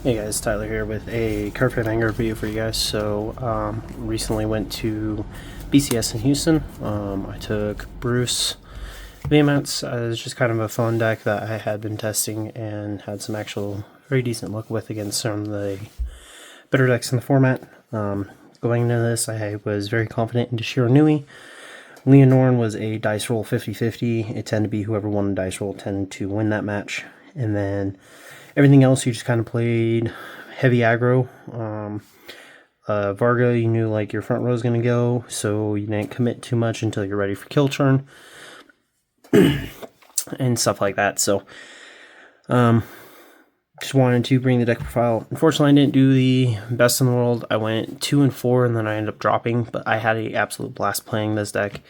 Hey guys, Tyler here with a card frame anger review for you guys. So, recently went to BCS in Houston. I took Bruce VMATs as just kind of a fun deck that I had been testing and had some actual very decent luck with against some of the better decks in the format. Going into this, I was very confident into Shiranui. Leonorn was a dice roll 50-50. It tended to be whoever won the dice roll tended to win that match. And then everything else, you just kind of played heavy aggro. Varga, you knew like your front row is going to go, so you didn't commit too much until you're ready for kill turn and stuff like that. So, just wanted to bring the deck profile. Unfortunately, I didn't do the best in the world. I went 2 and 4, and then I ended up dropping. But I had an absolute blast playing this deck,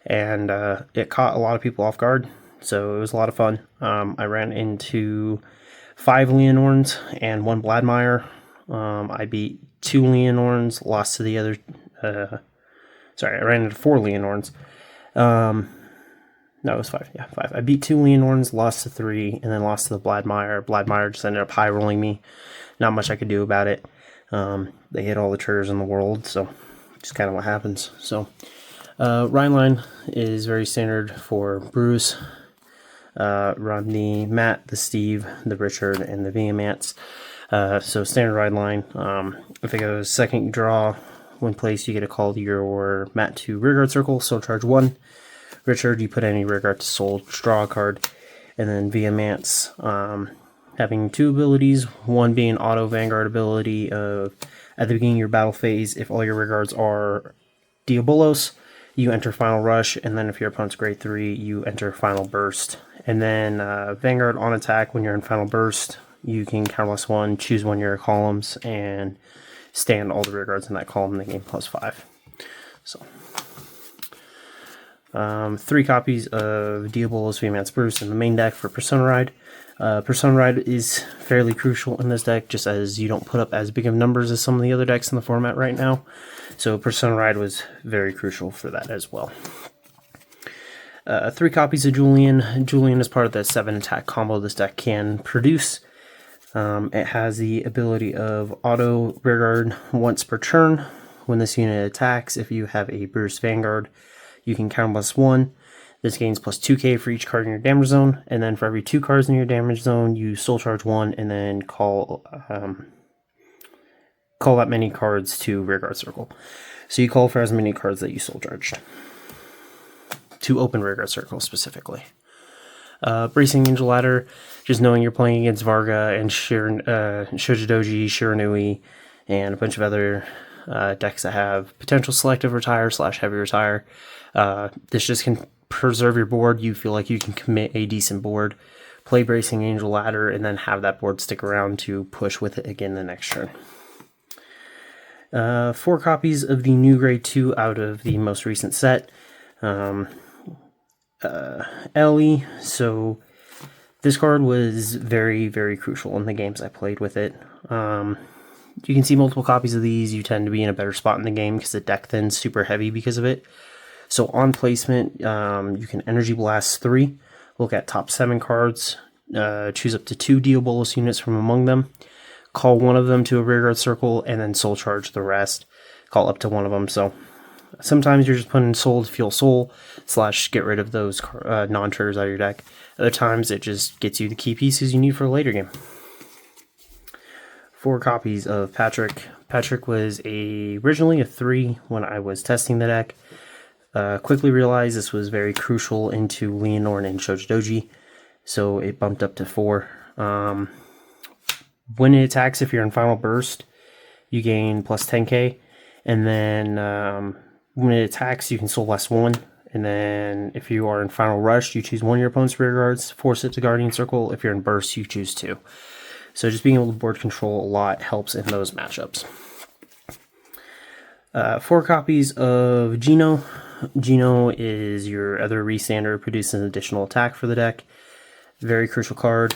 and it caught a lot of people off guard. So it was a lot of fun. I ran into 5 Leonorns and 1 Bladmeyer. I beat 2 Leonorns, lost to the other. Sorry, I ran into 4 Leonorns. No, it was 5. Yeah, 5. I beat 2 Leonorns, lost to 3, and then lost to the Bladmeyer. Bladmeyer just ended up high rolling me. Not much I could do about it. They hit all the triggers in the world, so just kind of what happens. So, Rhineline is very standard for Bruce. Run the Matt, the Steve, the Richard, and the Vehemance. So standard ride line. If it goes second draw, when placed, you get a call to your Matt to rearguard circle, so charge 1. Richard, you put any rearguard to soul, draw a card. And then Vehemance, having 2 abilities, one being auto Vanguard ability of at the beginning of your battle phase, if all your rearguards are Diabolos, you enter Final Rush, and then if your opponent's grade 3, you enter Final Burst. And then Vanguard on attack, when you're in Final Burst, you can counterless 1, choose one of your columns, and stand all the rearguards in that column in the game +5. So, 3 copies of Diabolos Vehemance Bruce in the main deck for Persona Ride. Persona Ride is fairly crucial in this deck, just as you don't put up as big of numbers as some of the other decks in the format right now. So Persona Ride was very crucial for that as well. 3 copies of Julian. Julian is part of the 7 attack combo this deck can produce. It has the ability of auto rearguard once per turn. When this unit attacks, if you have a Bruce Vanguard, you can count +1. This gains +2k for each card in your damage zone, and then for every 2 cards in your damage zone, you soul charge 1 and then call that many cards to rearguard circle. So you call for as many cards that you soul charged to open rearguard circle specifically. Bracing Angel Ladder, just knowing you're playing against Varga and Shojidoji, Shiranui, and a bunch of other decks that have potential selective retire / heavy retire. This just can preserve your board. You feel like you can commit a decent board, play Bracing Angel Ladder, and then have that board stick around to push with it again the next turn. 4 copies of the new grade 2 out of the most recent set. Ellie. So this card was very, very crucial in the games I played with it. You can see multiple copies of these. You tend to be in a better spot in the game because the deck thins super heavy because of it. So on placement, you can Energy Blast 3, look at top 7 cards, choose up to 2 Diabolos units from among them, call one of them to a rearguard circle, and then soul charge the rest. Call up to one of them. So sometimes you're just putting soul to fuel soul / get rid of those non-triggers out of your deck. Other times it just gets you the key pieces you need for a later game. 4 copies of Patrick. Patrick was originally a 3 when I was testing the deck. Quickly realized this was very crucial into Leonorn and Shojidoji, so it bumped up to 4. When it attacks, if you're in Final Burst, you gain +10k, and then when it attacks, you can soul blast 1, and then if you are in Final Rush, you choose one of your opponent's rear guards, force it to Guardian Circle. If you're in Burst, you choose 2. So just being able to board control a lot helps in those matchups. 4 copies of Gino. Gino is your other restander, produces an additional attack for the deck. Very crucial card.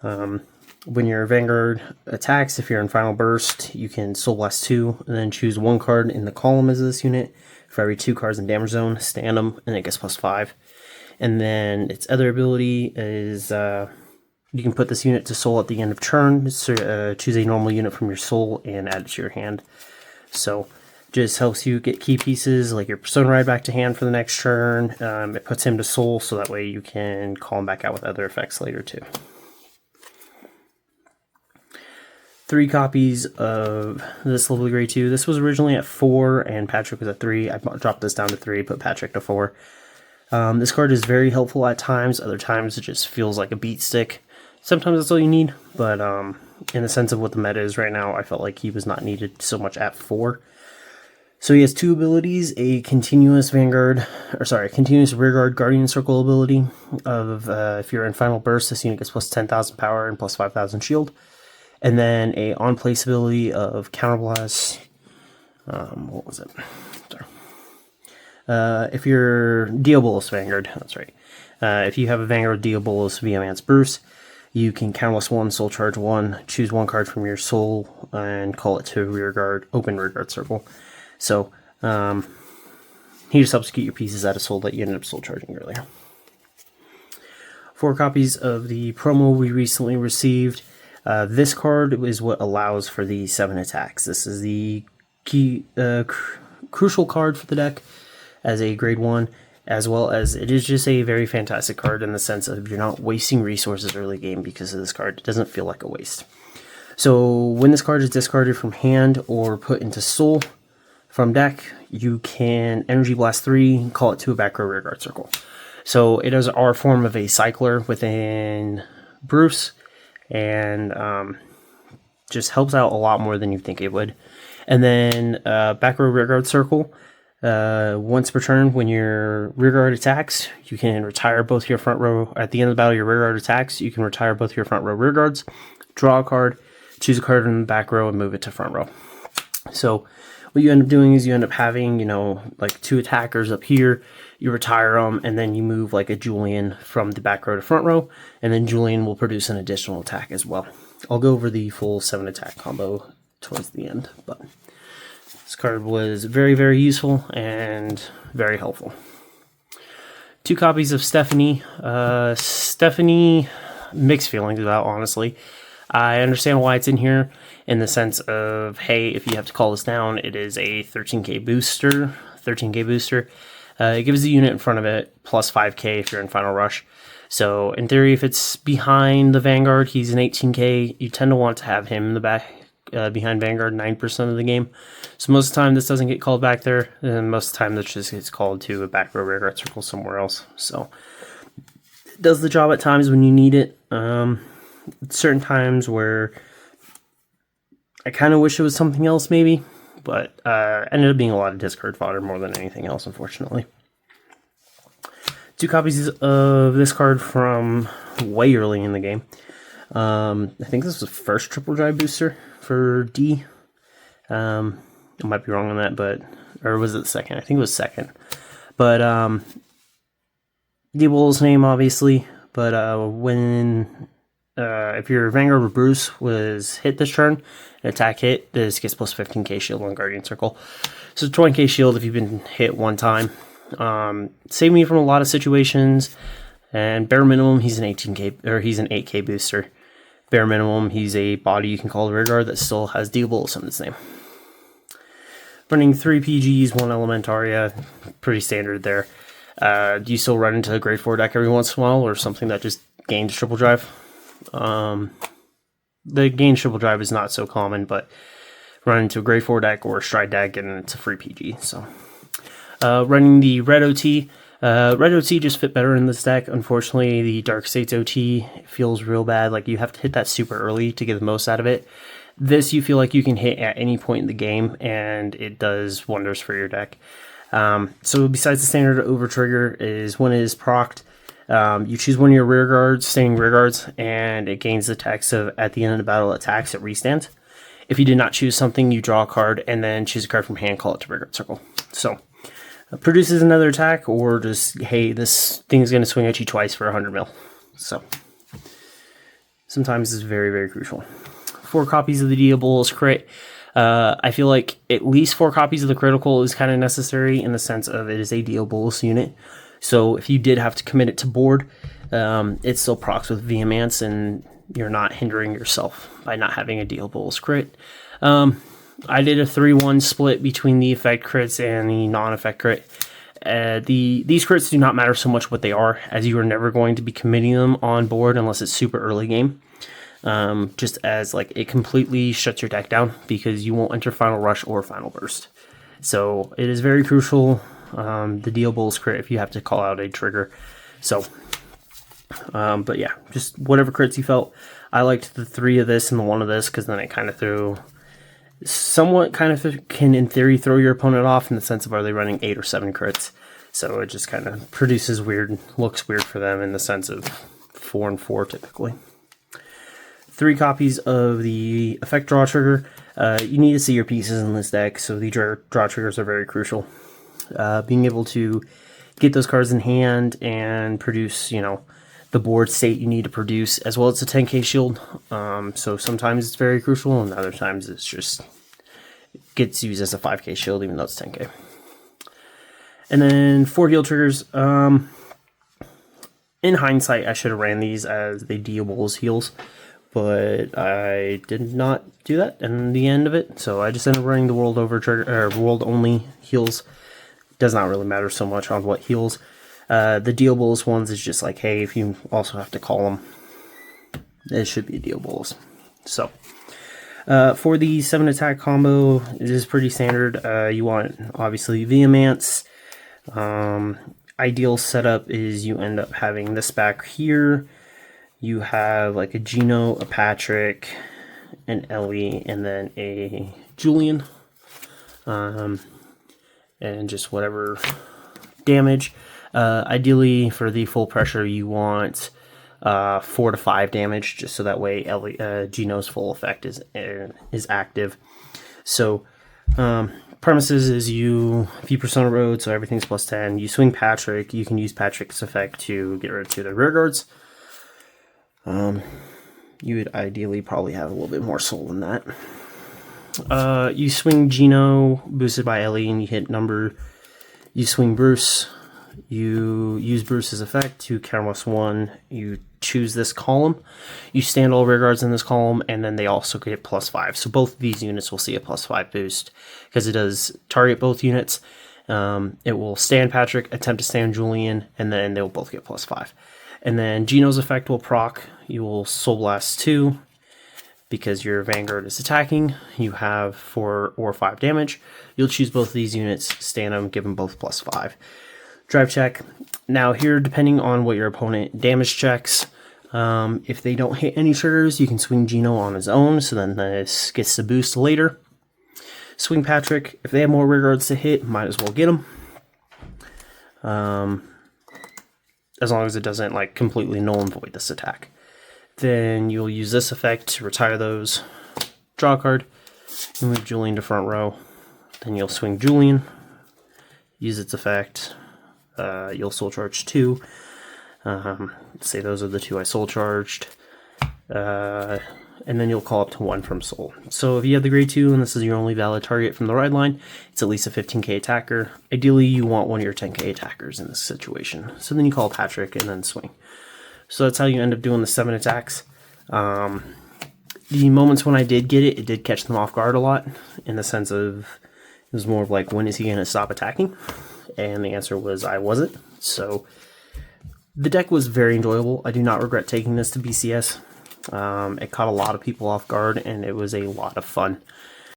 When your Vanguard attacks, if you're in Final Burst, you can Soul Blast 2, and then choose 1 card in the column as this unit. For every 2 cards in damage zone, stand them, and it gets +5. And then its other ability is You can put this unit to soul at the end of turn, so, choose a normal unit from your soul and add it to your hand. So just helps you get key pieces like your Persona Ride back to hand for the next turn. It puts him to soul, so that way you can call him back out with other effects later too. 3 copies of this Lovely Grey 2. This was originally at 4 and Patrick was at 3. I dropped this down to 3, put Patrick to 4. This card is very helpful at times. Other times it just feels like a beat stick. Sometimes that's all you need, but in the sense of what the meta is right now, I felt like he was not needed so much at 4. So he has 2 abilities, a continuous continuous rearguard Guardian Circle ability of if you're in Final Burst, this unit gets plus 10,000 power and plus 5,000 shield. And then a on-place ability of Counterblast. What was it? Sorry. If you're Diabolus Vanguard, that's right. If you have a Vanguard Diabolus Vehemence Bruce, you can Counterblast 1, Soul Charge 1, choose 1 card from your Soul, and call it to open rearguard circle. So, he just helps get your pieces out of Soul that you ended up Soul Charging earlier. 4 copies of the promo we recently received. This card is what allows for the 7 attacks. This is the key, crucial card for the deck as a grade 1, as well as it is just a very fantastic card in the sense of you're not wasting resources early game because of this card. It doesn't feel like a waste. So when this card is discarded from hand or put into Soul from deck, you can Energy Blast 3, call it to a back row rearguard circle. So it is our form of a cycler within Bruce, and just helps out a lot more than you think it would. And then back row rearguard circle, once per turn when your rearguard attacks, you can retire both your front row. At the end of the battle, your rearguard attacks, you can retire both your front row rearguards, draw a card, choose a card in the back row, and move it to front row. So what you end up doing is you end up having, like 2 attackers up here, you retire them, and then you move like a Julian from the back row to front row, and then Julian will produce an additional attack as well. I'll go over the full 7 attack combo towards the end, but this card was very, very useful and very helpful. 2 copies of Stephanie. Stephanie, mixed feelings about, honestly. I understand why it's in here in the sense of, hey, if you have to call this down, it is a 13k booster. It gives the unit in front of it plus 5k if you're in Final Rush. So in theory, if it's behind the Vanguard, he's an 18k. You tend to want to have him in the back behind Vanguard 9% of the game. So most of the time this doesn't get called back there, and most of the time this just gets called to a back row rearguard circle somewhere else. So it does the job at times when you need it. Certain times where I kind of wish it was something else maybe, but ended up being a lot of discard fodder more than anything else, unfortunately. 2 copies of this card from way early in the game. I think this was the first triple drive booster for D. I might be wrong on that, or was it second? I think it was second. But D-Bull's name, obviously, but if your Vanguard with Bruce was hit this turn, an attack hit, this gets plus 15k shield on Guardian Circle. So 20k shield if you've been hit one time. Saved me from a lot of situations, and bare minimum, he's an 8k booster. Bare minimum, he's a body you can call the rearguard that still has Diabolus in its name. Running 3 PGs, 1 Elementaria, pretty standard there. Do you still run into a grade 4 deck every once in a while, or something that just gains triple drive? The gain triple drive is not so common, but run into a grade 4 deck or a stride deck and it's a free PG. So running the red OT. Red OT just fit better in this deck. Unfortunately, the Dark States OT feels real bad. Like, you have to hit that super early to get the most out of it. This you feel like you can hit at any point in the game, and it does wonders for your deck. So besides the standard over trigger is when it is procced, you choose one of your rear guards, standing rear guards, and it gains the text of at the end of the battle attacks, it restands. If you did not choose something, you draw a card and then choose a card from hand, call it to rear guard circle. So produces another attack, or just, hey, this thing is going to swing at you twice for 100 mil. So sometimes it's very, very crucial. 4 copies of the Diabolus crit. I feel like at least 4 copies of the critical is kind of necessary in the sense of it is a Diabolus unit. So if you did have to commit it to board, It still procs with Vehemence, and you're not hindering yourself by not having a dealables crit. I did a 3-1 split between the effect crits and the non-effect crit. These crits do not matter so much what they are, as you are never going to be committing them on board unless it's super early game. Just as like it completely shuts your deck down because you won't enter Final Rush or Final Burst. So it is very crucial, the dealables crit, if you have to call out a trigger. So, but yeah, just whatever crits you felt. I liked the 3 of this and the 1 of this because then it kind of threw... somewhat kind of can, in theory, throw your opponent off in the sense of are they running 8 or 7 crits. So it just kind of produces looks weird for them in the sense of 4 and 4 typically. 3 copies of the effect draw trigger. You need to see your pieces in this deck, so the draw triggers are very crucial. Being able to get those cards in hand and produce, the board state you need to produce, as well as a 10k shield. So sometimes it's very crucial, and other times it's just gets used as a 5k shield, even though it's 10k. And then 4 heal triggers. In hindsight, I should have ran these as the dealables heals, but I did not do that in the end of it. So I just ended up running the world over trigger, or world only heals. Does not really matter so much on what heals. The dealables ones is just like, hey, if you also have to call them, it should be dealables. So, for the 7 attack combo, it is pretty standard. You want, obviously, Vehemence. Ideal setup is you end up having this back here. You have like a Gino, a Patrick, an Ellie, and then a Julian. And just whatever damage. Ideally, for the full pressure, you want 4 to 5 damage, just so that way Gino's full effect is active. So, premises is if you Persona Road, so everything's plus 10. You swing Patrick, you can use Patrick's effect to get rid of 2 of the rear guards. You would ideally probably have a little bit more soul than that. You swing Gino, boosted by Ellie, and you hit number. You swing Bruce. You use Bruce's effect to counterblast 1. You choose this column. You stand all rear guards in this column, and then they also get plus 5. So both of these units will see a plus 5 boost because it does target both units. It will stand Patrick, attempt to stand Julian, and then they'll both get plus 5. And then Gino's effect will proc. You will Soul Blast 2 because your Vanguard is attacking. You have 4 or 5 damage. You'll choose both of these units, stand them, give them both plus 5. Drive check. Now here, depending on what your opponent damage checks, if they don't hit any triggers, you can swing Gino on his own, so then this gets the boost later. Swing Patrick. If they have more rear guards to hit, might as well get them. As long as it doesn't like completely null and void this attack. Then you'll use this effect to retire those. Draw a card. You move Julian to front row. Then you'll swing Julian. Use its effect. You'll soul charge 2. Say those are the 2 I soul charged. And then you'll call up to 1 from soul. So if you have the grade 2 and this is your only valid target from the ride line, it's at least a 15k attacker. Ideally, you want one of your 10k attackers in this situation. So then you call Patrick and then swing. So that's how you end up doing the 7 attacks. The moments when I did get it, it did catch them off guard a lot, in the sense of it was more of like, when is he going to stop attacking? And the answer was I wasn't. So the deck was very enjoyable. I do not regret taking this to BCS. It caught a lot of people off guard, and it was a lot of fun.